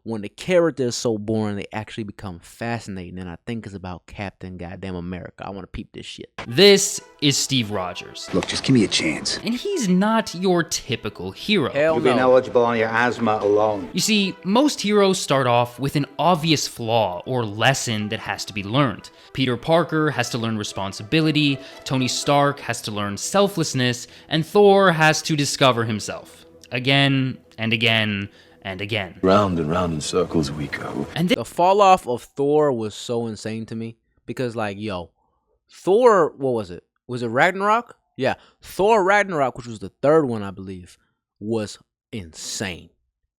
when the character is so boring, they actually become fascinating. And I think it's about Captain Goddamn America. I want to peep this shit. This is Steve Rogers. Look, just give me a chance. And he's not your typical hero. Hell You've been no. eligible on your asthma alone. You see, most heroes start off with an obvious flaw or lesson that has to be learned. Peter Parker has to learn responsibility, Tony Stark has to learn selflessness, and Thor has to discover himself. Again and again and again. Round and round in circles we go. And The fall off of Thor was so insane to me because, like, yo, Thor, what was it? Was it Ragnarok? Yeah, Thor Ragnarok, which was the third one, I believe, was insane.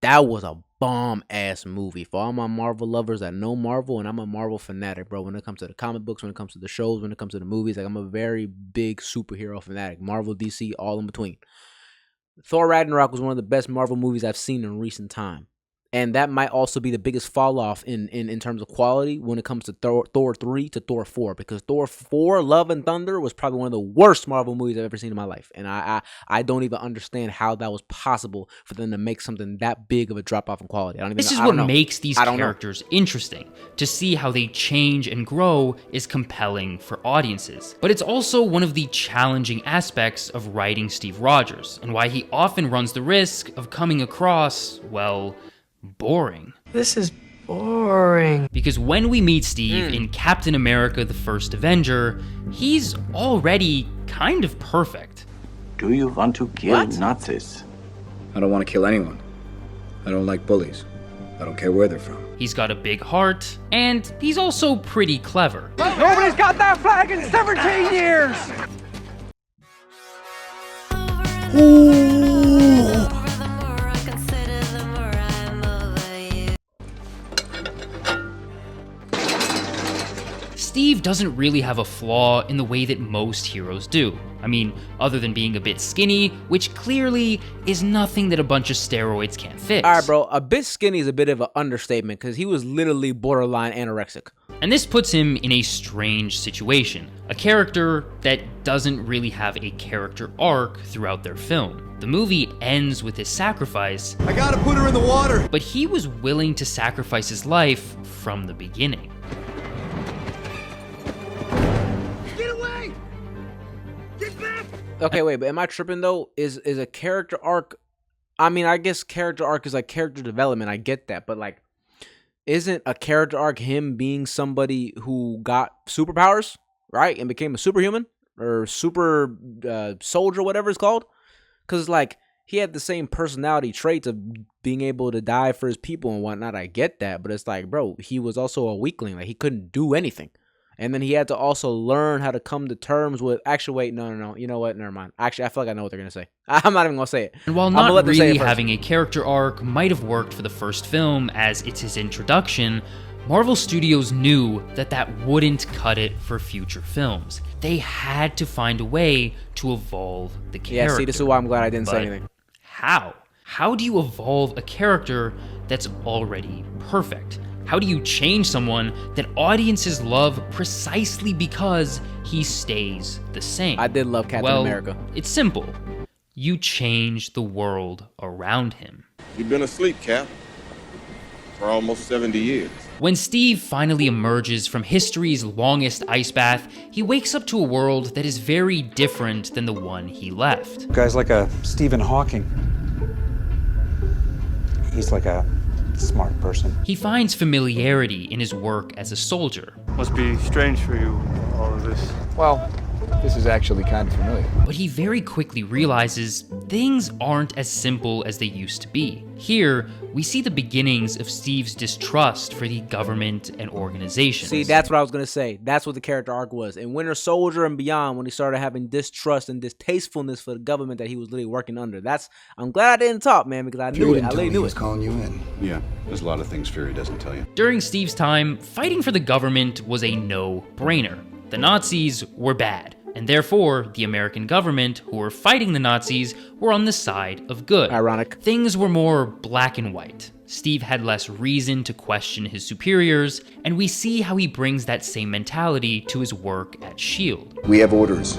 That was a bomb-ass movie. For all my Marvel lovers that know Marvel, and I'm a Marvel fanatic, bro, when it comes to the comic books, when it comes to the shows, when it comes to the movies, like, I'm a very big superhero fanatic. Marvel, DC, all in between. Thor Ragnarok was one of the best Marvel movies I've seen in recent time. And that might also be the biggest fall off in terms of quality when it comes to Thor 3 to Thor 4. Because Thor 4, Love and Thunder, was probably one of the worst Marvel movies I've ever seen in my life. And I don't even understand how that was possible for them to make something that big of a drop off in quality. this is what makes these characters interesting. To see how they change and grow is compelling for audiences. But it's also one of the challenging aspects of writing Steve Rogers, and why he often runs the risk of coming across, well, boring. This is boring. Because when we meet Steve in Captain America: The First Avenger, he's already kind of perfect. Do you want to kill Nazis? I don't want to kill anyone. I don't like bullies. I don't care where they're from. He's got a big heart, and he's also pretty clever. Nobody's got that flag in 17 years! Steve doesn't really have a flaw in the way that most heroes do. I mean, other than being a bit skinny, which clearly is nothing that a bunch of steroids can't fix. Alright, bro, a bit skinny is a bit of an understatement because he was literally borderline anorexic. And this puts him in a strange situation. A character that doesn't really have a character arc throughout their film. The movie ends with his sacrifice. I gotta put her in the water. But he was willing to sacrifice his life from the beginning. Okay, wait, but am I tripping though? Is a character arc? I mean, I guess character arc is like character development. I get that, but like, isn't a character arc him being somebody who got superpowers, right, and became a superhuman or super soldier, whatever it's called? Because like he had the same personality traits of being able to die for his people and whatnot. I get that, but it's like, bro, he was also a weakling. Like he couldn't do anything. And then he had to also learn how to come to terms with... Actually, wait, no. You know what? Never mind. Actually, I feel like I know what they're going to say. I'm not even going to say it. And while not really having a character arc might have worked for the first film as it's his introduction, Marvel Studios knew that that wouldn't cut it for future films. They had to find a way to evolve the character. Yeah, see, this is why I'm glad I didn't say anything. How? How do you evolve a character that's already perfect? How do you change someone that audiences love precisely because he stays the same? I did love Captain America. It's simple. You change the world around him. You've been asleep, Cap, for almost 70 years. When Steve finally emerges from history's longest ice bath, he wakes up to a world that is very different than the one he left. Guy's like a Stephen Hawking. He's like a smart person. He finds familiarity in his work as a soldier. Must be strange for you, all of this. Well, this is actually kind of familiar. But he very quickly realizes things aren't as simple as they used to be. Here, we see the beginnings of Steve's distrust for the government and organizations. See, that's what I was going to say. That's what the character arc was. In Winter Soldier and beyond, when he started having distrust and distastefulness for the government that he was literally working under. I'm glad I didn't talk, man, because I knew it. I literally knew it. Calling you in. Yeah, there's a lot of things Fury doesn't tell you. During Steve's time, fighting for the government was a no-brainer. The Nazis were bad, and therefore, the American government, who were fighting the Nazis, were on the side of good. Ironic. Things were more black and white. Steve had less reason to question his superiors, and we see how he brings that same mentality to his work at S.H.I.E.L.D. We have orders.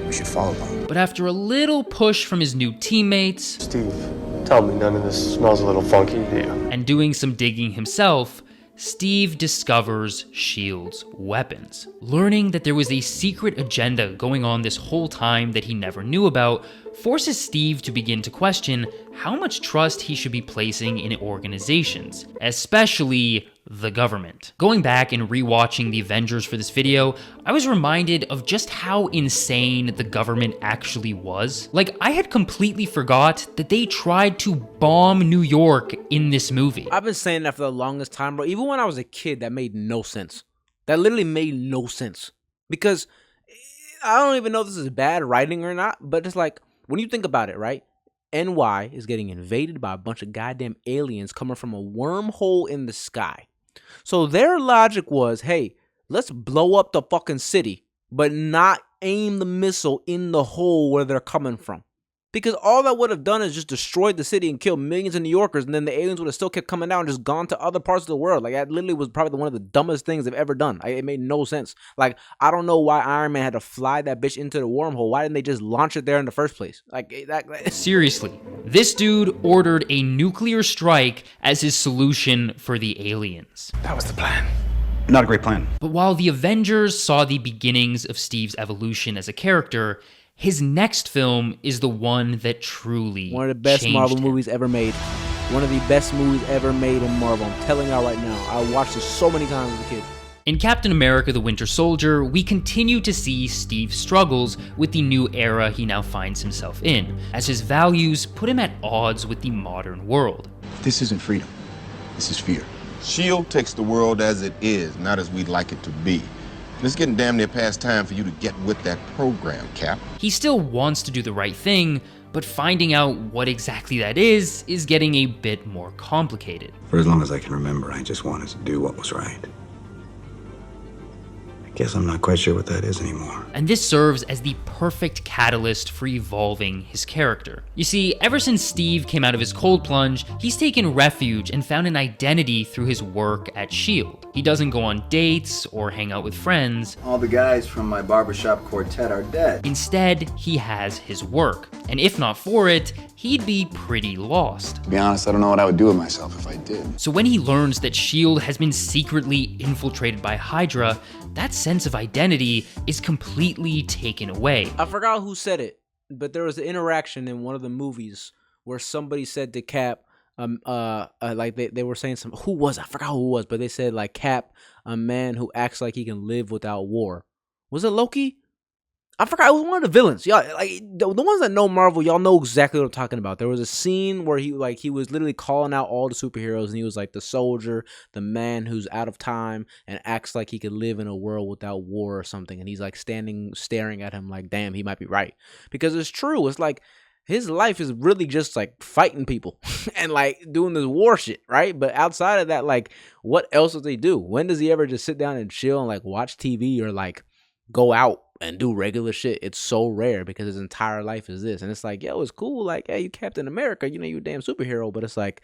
We should follow them. But after a little push from his new teammates... Steve, tell me none of this smells a little funky, do you? And doing some digging himself, Steve discovers S.H.I.E.L.D's weapons. Learning that there was a secret agenda going on this whole time that he never knew about forces Steve to begin to question how much trust he should be placing in organizations, especially the government. Going back and rewatching the Avengers for this video, I was reminded of just how insane the government actually was. Like, I had completely forgot that they tried to bomb New York in this movie. I've been saying that for the longest time, bro. Even when I was a kid, that made no sense. That literally made no sense. Because I don't even know if this is bad writing or not, but it's like, when you think about it, right? NY is getting invaded by a bunch of goddamn aliens coming from a wormhole in the sky. So their logic was, hey, let's blow up the fucking city, but not aim the missile in the hole where they're coming from. Because all that would have done is just destroyed the city and killed millions of New Yorkers, and then the aliens would have still kept coming down and just gone to other parts of the world. Like, that literally was probably one of the dumbest things they've ever done. It made no sense. Like, I don't know why Iron Man had to fly that bitch into the wormhole. Why didn't they just launch it there in the first place? Seriously, this dude ordered a nuclear strike as his solution for the aliens. That was the plan. Not a great plan. But while the Avengers saw the beginnings of Steve's evolution as a character, his next film is the one that truly one of the best Marvel movies ever made. One of the best movies ever made in Marvel. I'm telling y'all right now. I watched this so many times as a kid. In Captain America: The Winter Soldier, we continue to see Steve struggles with the new era he now finds himself in, as his values put him at odds with the modern world. This isn't freedom. This is fear. S.H.I.E.L.D. takes the world as it is, not as we'd like it to be. And it's getting damn near past time for you to get with that program, Cap. He still wants to do the right thing, but finding out what exactly that is getting a bit more complicated. For as long as I can remember, I just wanted to do what was right. I guess I'm not quite sure what that is anymore. And this serves as the perfect catalyst for evolving his character. You see, ever since Steve came out of his cold plunge, he's taken refuge and found an identity through his work at S.H.I.E.L.D. He doesn't go on dates or hang out with friends. All the guys from my barbershop quartet are dead. Instead, he has his work. And if not for it, he'd be pretty lost. To be honest, I don't know what I would do with myself if I did. So when he learns that S.H.I.E.L.D. has been secretly infiltrated by Hydra, that sense of identity is completely taken away. I forgot who said it, but there was an interaction in one of the movies where somebody said to Cap, like they were saying some, who was, I forgot who it was, but they said like, Cap, a man who acts like he can live without war. Was it Loki? I forgot. It was one of the villains. Y'all, like the ones that know Marvel, y'all know exactly what I'm talking about. There was a scene where he was literally calling out all the superheroes, and he was like the soldier, the man who's out of time and acts like he could live in a world without war or something. And he's like staring at him like, damn, he might be right. Because it's true. It's like his life is really just like fighting people and like doing this war shit, right? But outside of that, like, what else does he do? When does he ever just sit down and chill and like watch TV or like go out and do regular shit? It's so rare because his entire life is this. And it's like, yo, it's cool. Like, hey, you Captain America, you know, you a damn superhero. But it's like,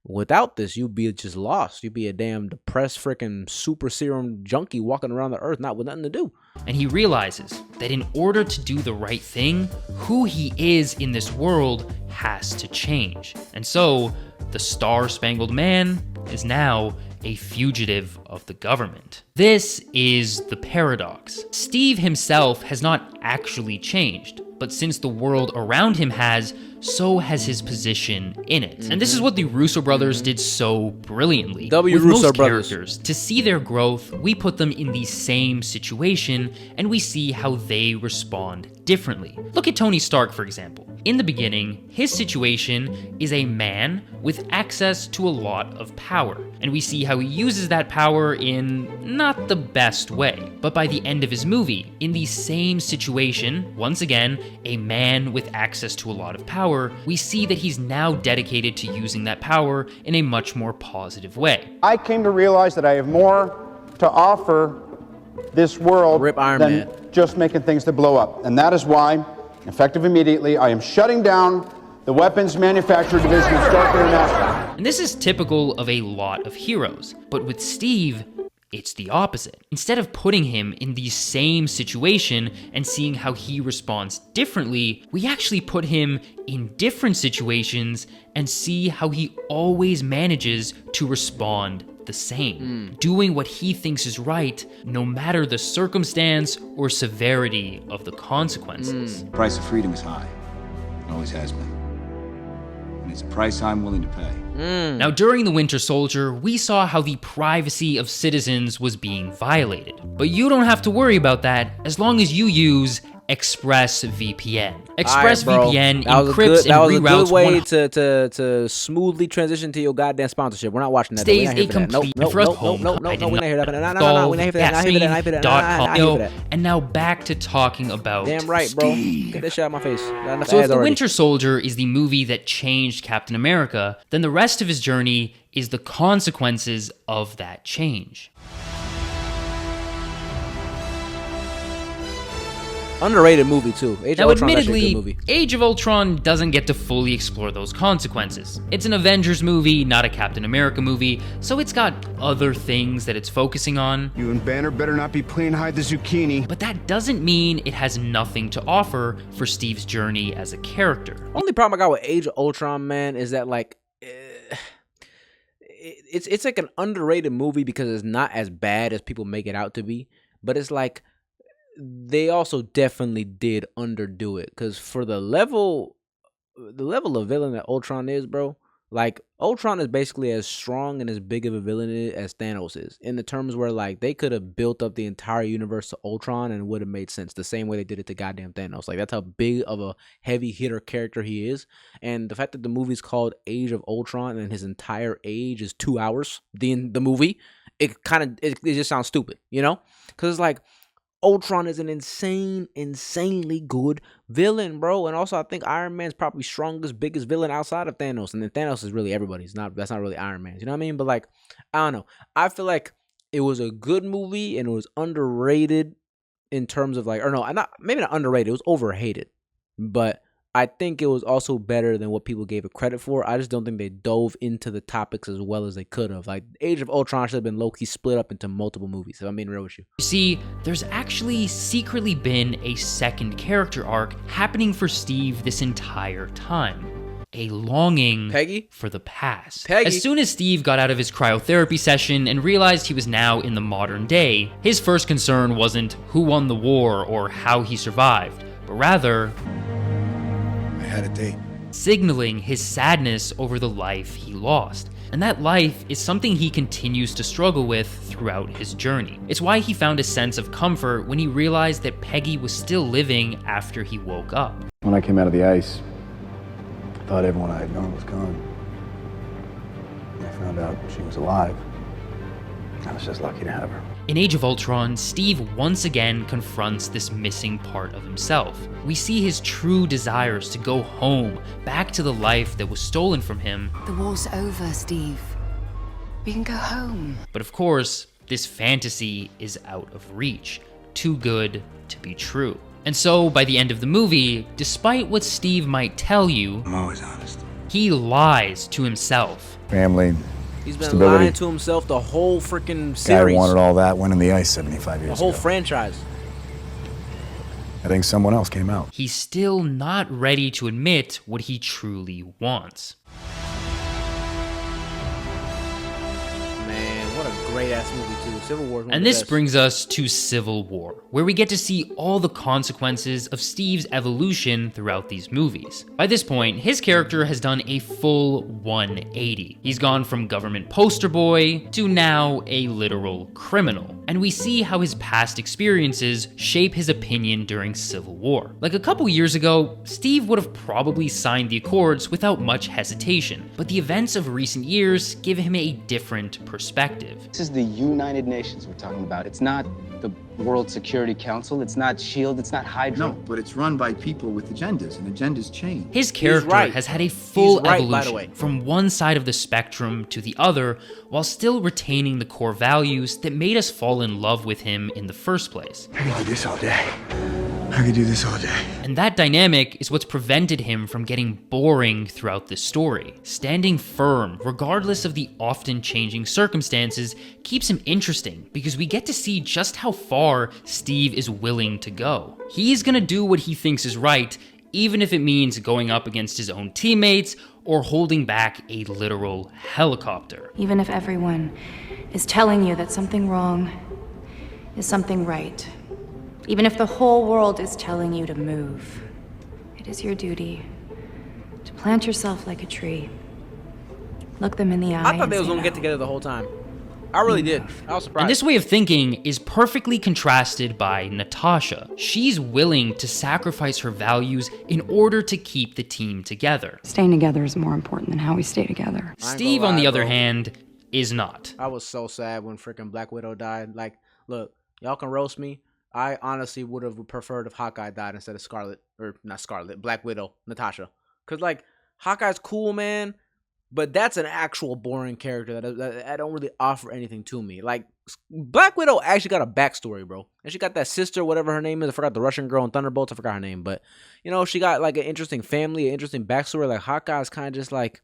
without this, you'd be just lost. You'd be a damn depressed freaking super serum junkie walking around the earth, not with nothing to do. And he realizes that in order to do the right thing, who he is in this world has to change. And so, the Star-Spangled Man is now a fugitive of the government. This is the paradox. Steve himself has not actually changed, but since the world around him has, so has his position in it. And this is what the Russo brothers did so brilliantly. W. With Russo most brothers. characters, to see their growth, we put them in the same situation, and we see how they respond differently. Look at Tony Stark, for example. In the beginning, his situation is a man with access to a lot of power, and we see how he uses that power in not the best way. But by the end of his movie, in the same situation, once again, a man with access to a lot of power, we see that he's now dedicated to using that power in a much more positive way. I came to realize that I have more to offer this world than just making things that blow up. And that is why, effective immediately, I am shutting down the weapons manufacturer division of Stark International. And this is typical of a lot of heroes, but with Steve, it's the opposite. Instead of putting him in the same situation and seeing how he responds differently, we actually put him in different situations and see how he always manages to respond the same, doing what he thinks is right, no matter the circumstance or severity of the consequences. The price of freedom is high. It always has been. And it's a price I'm willing to pay. Now, during The Winter Soldier, we saw how the privacy of citizens was being violated. But you don't have to worry about that as long as you use ExpressVPN. ExpressVPN encrypts and reroutes. That was a good way to smoothly transition to your goddamn sponsorship. We're not watching that. Stays a complete for home. No, we're not here for that. No, we're not here for that. Not here for that. And now back to talking about damn right, bro. Get this shit out of my face. So if The Winter Soldier is the movie that changed Captain America, then the rest of his journey is the consequences of that change. Underrated movie too. Now, admittedly, Age of Ultron doesn't get to fully explore those consequences. It's an Avengers movie, not a Captain America movie, so it's got other things that it's focusing on. You and Banner better not be playing hide the zucchini. But that doesn't mean it has nothing to offer for Steve's journey as a character. Only problem I got with Age of Ultron, man, is that like it's like an underrated movie because it's not as bad as people make it out to be, but it's like they also definitely did underdo it, because for the level of villain that Ultron is, bro, like Ultron is basically as strong and as big of a villain as Thanos is, in the terms where like they could have built up the entire universe to Ultron and it would have made sense the same way they did it to goddamn Thanos. Like that's how big of a heavy hitter character he is. And the fact that the movie's called Age of Ultron and his entire age is 2 hours, the movie, it just sounds stupid, you know, because like Ultron is an insanely good villain, bro. And also, I think Iron Man's probably strongest, biggest villain outside of Thanos. And then Thanos is really everybody. That's not really Iron Man. You know what I mean? But like, I don't know. I feel like it was a good movie and it was underrated in terms of like, or no, maybe not underrated. It was overhated. But I think it was also better than what people gave it credit for. I just don't think they dove into the topics as well as they could have. Like, Age of Ultron should have been low-key split up into multiple movies, if I'm being real with you. See, there's actually secretly been a second character arc happening for Steve this entire time. A longing for the past. As soon as Steve got out of his cryotherapy session and realized he was now in the modern day, his first concern wasn't who won the war or how he survived, but rather had a date, signaling his sadness over the life he lost. And that life is something he continues to struggle with throughout his journey. It's why he found a sense of comfort when he realized that Peggy was still living after he woke up. When I came out of the ice, I thought everyone I had known was gone. I found out she was alive. I was just lucky to have her. In Age of Ultron, Steve once again confronts this missing part of himself. We see his true desires to go home, back to the life that was stolen from him. The war's over, Steve. We can go home. But of course, this fantasy is out of reach. Too good to be true. And so, by the end of the movie, despite what Steve might tell you, I'm always honest. He lies to himself. Family. He's been lying to himself the whole freaking series. Guy wanted all that, went in the ice 75 years ago. The whole franchise. I think someone else came out. He's still not ready to admit what he truly wants. Man, what a great-ass movie, too. Civil War. And this brings us to Civil War, where we get to see all the consequences of Steve's evolution throughout these movies. By this point, his character has done a full 180. He's gone from government poster boy to now a literal criminal. And we see how his past experiences shape his opinion during Civil War. Like a couple years ago, Steve would have probably signed the Accords without much hesitation, but the events of recent years give him a different perspective. This is the United Nations we're talking about. It's not the World Security Council, it's not SHIELD, it's not Hydra. No, but it's run by people with agendas, and agendas change. His character has had a full evolution from one side of the spectrum to the other, while still retaining the core values that made us fall in love with him in the first place. I can do this all day. I could do this all day. And that dynamic is what's prevented him from getting boring throughout this story. Standing firm, regardless of the often changing circumstances, keeps him interesting because we get to see just how far Steve is willing to go. He's gonna do what he thinks is right, even if it means going up against his own teammates or holding back a literal helicopter. Even if everyone is telling you that something wrong is something right, even if the whole world is telling you to move, it is your duty to plant yourself like a tree. Look them in the eye. I thought they was gonna get together the whole time. I really did. I was surprised. And this way of thinking is perfectly contrasted by Natasha. She's willing to sacrifice her values in order to keep the team together. Staying together is more important than how we stay together. Steve, on the other hand, is not. I was so sad when freaking Black Widow died. Like, look, y'all can roast me. I honestly would have preferred if Hawkeye died instead of Black Widow, Natasha. Because, like, Hawkeye's cool, man, but that's an actual boring character that I don't really offer anything to me. Like, Black Widow actually got a backstory, bro. And she got that sister, whatever her name is. I forgot the Russian girl in Thunderbolts. I forgot her name. But, you know, she got, like, an interesting family, an interesting backstory. Like, Hawkeye's kind of just, like,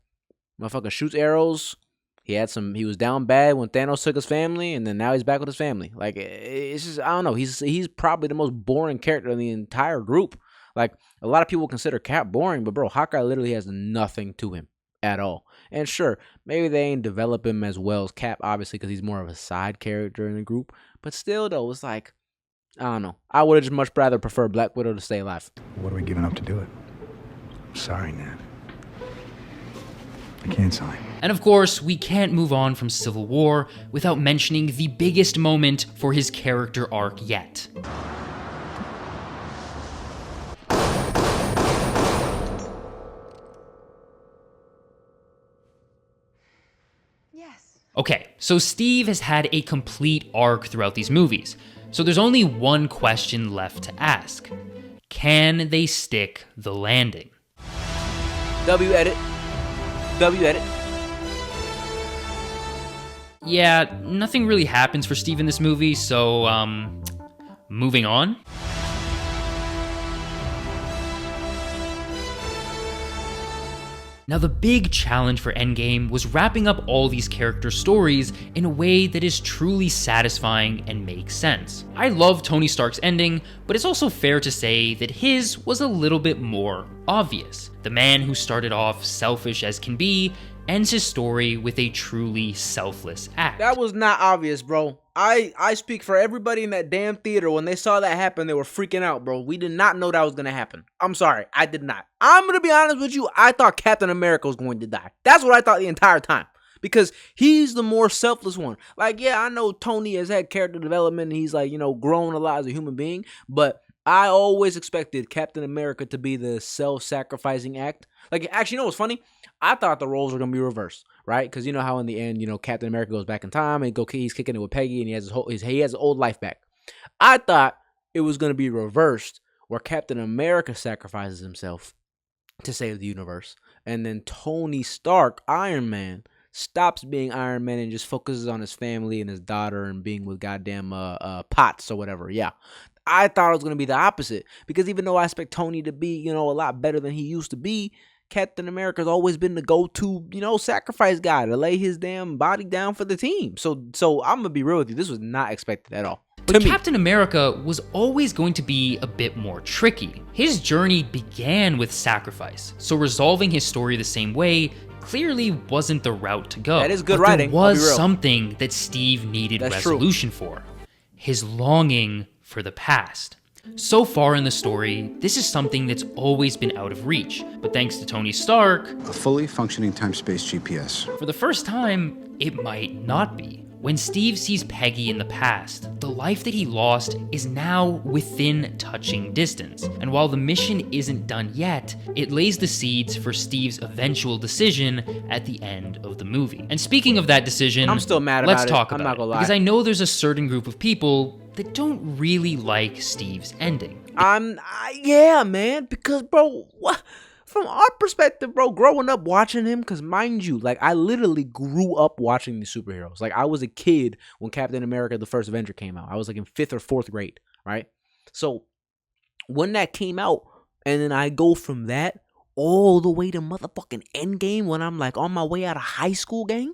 motherfucker shoots arrows. He was down bad when Thanos took his family, and then now he's back with his family. Like, it's just, I don't know. He's probably the most boring character in the entire group. Like, a lot of people consider Cap boring, but bro, Hawkeye literally has nothing to him at all. And sure, maybe they ain't develop him as well as Cap, obviously, because he's more of a side character in the group. But still, though, it's like, I don't know. I would have just much rather prefer Black Widow to stay alive. What are we giving up to do it? I'm sorry, Ned. I can't sign. And of course, we can't move on from Civil War without mentioning the biggest moment for his character arc yet. Yes. Okay, so Steve has had a complete arc throughout these movies, so there's only one question left to ask. Can they stick the landing? W-edit. Yeah, nothing really happens for Steve in this movie, so, moving on. Now, the big challenge for Endgame was wrapping up all these character stories in a way that is truly satisfying and makes sense. I love Tony Stark's ending, but it's also fair to say that his was a little bit more obvious. The man who started off selfish as can be ends his story with a truly selfless act. That was not obvious, bro. I speak for everybody in that damn theater. When they saw that happen, they were freaking out, bro. We did not know that was going to happen. I'm sorry. I did not. I'm going to be honest with you. I thought Captain America was going to die. That's what I thought the entire time. Because he's the more selfless one. Like, yeah, I know Tony has had character development. And he's, like, you know, grown a lot as a human being. But I always expected Captain America to be the self-sacrificing act. Like, actually, you know what's funny? I thought the roles were going to be reversed, right? Because you know how in the end, you know, Captain America goes back in time and he's kicking it with Peggy and he has his old life back. I thought it was going to be reversed where Captain America sacrifices himself to save the universe. And then Tony Stark, Iron Man, stops being Iron Man and just focuses on his family and his daughter and being with goddamn Potts or whatever. Yeah. I thought it was going to be the opposite because even though I expect Tony to be, you know, a lot better than he used to be, Captain America's always been the go-to, you know, sacrifice guy to lay his damn body down for the team. So I'm going to be real with you. This was not expected at all. But Captain America was always going to be a bit more tricky. His journey began with sacrifice, so resolving his story the same way clearly wasn't the route to go. That is good writing. There was something that Steve needed resolution for. His longing for the past. So far in the story, this is something that's always been out of reach, but thanks to Tony Stark, a fully functioning time-space GPS. For the first time, it might not be. When Steve sees Peggy in the past, the life that he lost is now within touching distance. And while the mission isn't done yet, it lays the seeds for Steve's eventual decision at the end of the movie. And speaking of that decision, I'm still mad about it. Let's talk about I'm not gonna it. lie. Because I know there's a certain group of people that don't really like Steve's ending. Yeah, man, because, bro, what? From our perspective, bro, growing up watching him, because mind you, like, I literally grew up watching these superheroes. Like, I was a kid when Captain America, the First Avenger came out. I was like in 5th or 4th grade, right? So when that came out, and then I go from that all the way to motherfucking Endgame when I'm like on my way out of high school, gang.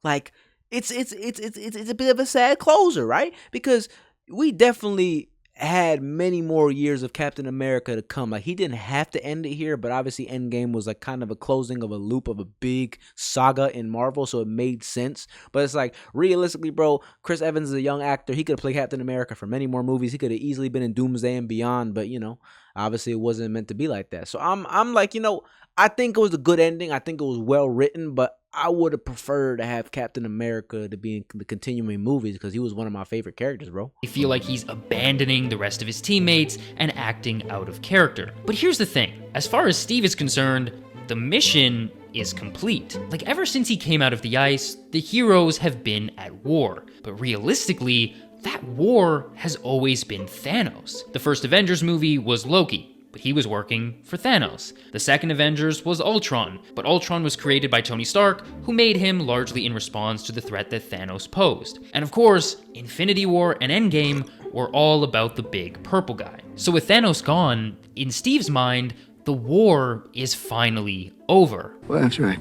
Like it's a bit of a sad closer, right? Because we definitely had many more years of Captain America to come. Like, he didn't have to end it here, but obviously Endgame was like kind of a closing of a loop of a big saga in Marvel, so it made sense. But it's like, realistically, bro, Chris Evans is a young actor. He could have played Captain America for many more movies. He could have easily been in Doomsday and beyond, but, you know, obviously it wasn't meant to be like that. So I'm like, you know, I think it was a good ending. I think it was well written, but I would have preferred to have Captain America to be in the continuing movies because he was one of my favorite characters, bro. I feel like he's abandoning the rest of his teammates and acting out of character. But here's the thing. As far as Steve is concerned, the mission is complete. Like, ever since he came out of the ice, the heroes have been at war. But realistically, that war has always been Thanos. The first Avengers movie was Loki, but he was working for Thanos. The second Avengers was Ultron, but Ultron was created by Tony Stark, who made him largely in response to the threat that Thanos posed. And of course, Infinity War and Endgame were all about the big purple guy. So with Thanos gone, in Steve's mind, the war is finally over. Well, after I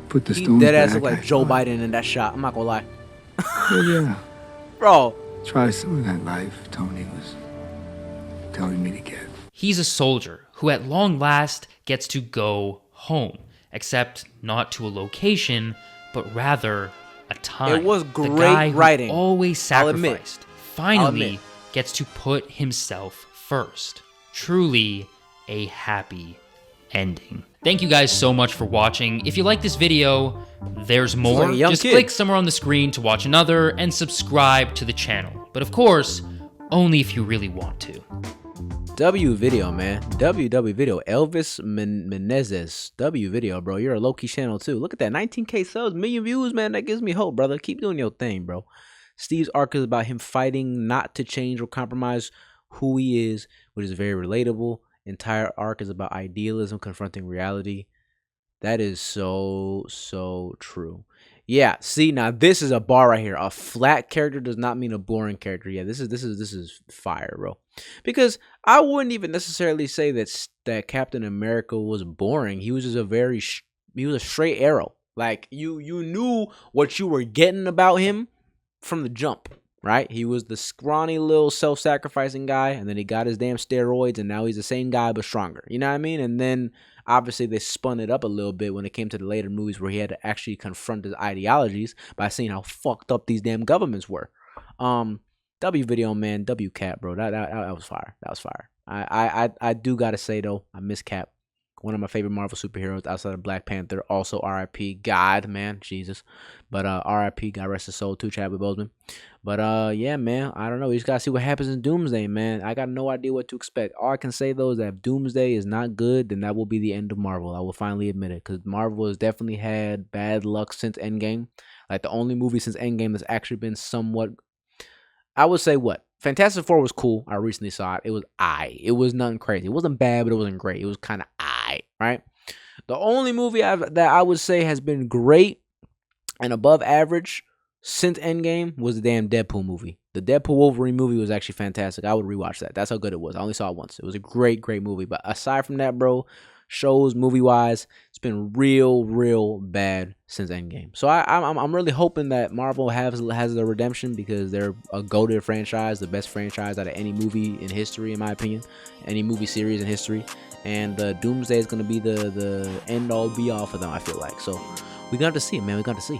put the He stones dead ass back, look like Joe Biden in that shot. I'm not gonna lie. yeah. Bro. Try some of that life Tony was telling me to get. He's a soldier who at long last gets to go home, except not to a location, but rather a time. It was the great guy who writing. always sacrificed, I'll admit. finally gets to put himself first. Truly a happy ending. Thank you guys so much for watching. If you like this video, there's more. like a young Just kid. click somewhere on the screen to watch another and subscribe to the channel. But of course, only if you really want to. W video, man. W video. Elvis Menezes. W video, bro. You're a low-key channel too. Look at that. 19K subs, million views, man. That gives me hope, brother. Keep doing your thing, bro. Steve's arc is about him fighting not to change or compromise who he is, which is very relatable. Entire arc is about idealism confronting reality. That is so true. Yeah, see, now this is a bar right here. A flat character does not mean a boring character. Yeah, this is fire, bro. Because I wouldn't even necessarily say that Captain America was boring. He was just he was a straight arrow. Like, you knew what you were getting about him from the jump, right? He was the scrawny little self-sacrificing guy, and then he got his damn steroids, and now he's the same guy but stronger. You know what I mean? And then obviously they spun it up a little bit when it came to the later movies where he had to actually confront his ideologies by seeing how fucked up these damn governments were. W video, man. W Cap, bro. That was fire. That was fire. I do gotta say though, I miss Cap. One of my favorite Marvel superheroes outside of Black Panther. Also R.I.P. God, man. Jesus. But R.I.P. God rest his soul too, Chadwick Boseman. But yeah, man. I don't know. We just gotta see what happens in Doomsday, man. I got no idea what to expect. All I can say though is that if Doomsday is not good, then that will be the end of Marvel. I will finally admit it. Because Marvel has definitely had bad luck since Endgame. Like, the only movie since Endgame that's actually been somewhat, I would say, what? Fantastic Four was cool. I recently saw it. It was aight. It was nothing crazy. It wasn't bad, but it wasn't great. It was kind of aight, right? The only movie that I would say has been great and above average since Endgame was the damn Deadpool movie. The Deadpool Wolverine movie was actually fantastic. I would rewatch that. That's how good it was. I only saw it once. It was a great movie. But aside from that, bro, shows, movie-wise, it's been real bad since Endgame. So I'm really hoping that Marvel has the redemption, because they're a goated franchise, the best franchise out of any movie in history, in my opinion, any movie series in history. And Doomsday is going to be the end-all, be-all for them, I feel like. So we're going to have to see, man. We're going to see.